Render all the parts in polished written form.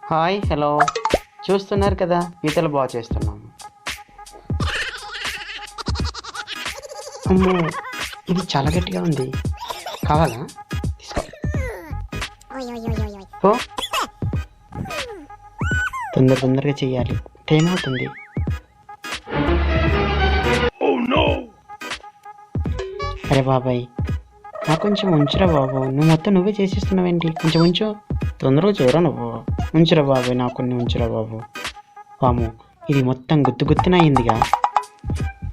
Hi hello చూస్తున్నారు కదా పీతలు బాగా చేస్తున్నాము. అమ్మో, ఇది చాలా గట్టిగా ఉంది. కావాలా? తీసుకో. ఓ, తొందరగా చెయ్యాలి, టైం అవుతుంది. అరే బాబాయ్, నాకు కొంచెం ఉంచురా బాబు. నువ్వు మొత్తం నువ్వే చేసేస్తున్నావేంటి? కొంచెం ఉంచు, తొందరగా చూడరా నువ్వు. ఉంచురా బాబాయ్, నాకు కొన్ని ఉంచురా బాబు. వాము, ఇది మొత్తం గుత్తున అయిందిగా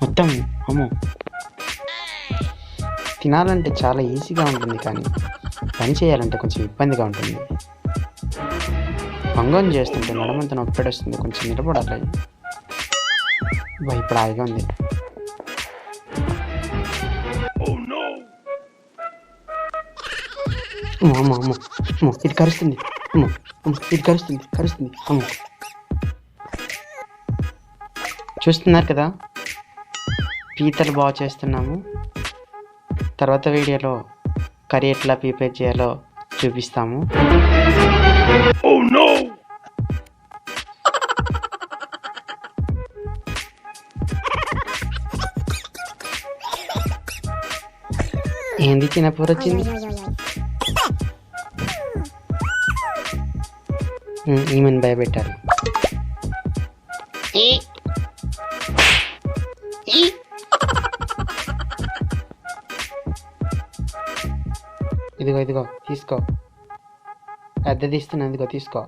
మొత్తం. అమ్మో, తినాలంటే చాలా ఈజీగా ఉంటుంది, కానీ పని చేయాలంటే కొంచెం ఇబ్బందిగా ఉంటుంది. భంగం చేస్తుంటే నడమంతా నొప్పెడొస్తుంది, కొంచెం నిలబడాలి. ఇప్పుడు హాయిగా ఉంది. అమ్మో అమ్మో అమ్మో, ఇది కరుస్తుంది. అమ్మో అమ్మో, ఇది కరుస్తుంది. అమ్మో, చూస్తున్నారు కదా పీతలు బాగా చేస్తున్నాము. తర్వాత వీడియోలో కర్రీ ఎట్లా ప్రిపేర్ చేయాలో చూపిస్తాము. ఏంది చిన్న పూర వచ్చింది? ఈమెను భయపెట్టాలి. ఇదిగో తీసుకో. పెద్దది ఇస్తున్నా, ఇదిగో తీసుకో.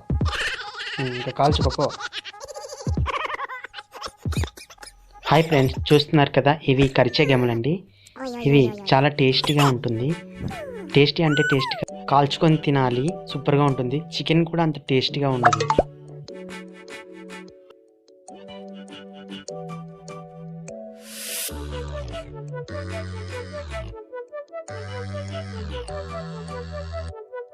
ఇంకా కాల్చుకోపో. హాయ్ ఫ్రెండ్స్, చూస్తున్నారు కదా ఇవి కరిచే గెమలండి. ఇవి చాలా టేస్టీగా ఉంటుంది. టేస్టీ అంటే టేస్టీగా కాల్చుకొని తినాలి, సూపర్గా ఉంటుంది. చికెన్ కూడా అంత టేస్టీగా ఉండదు.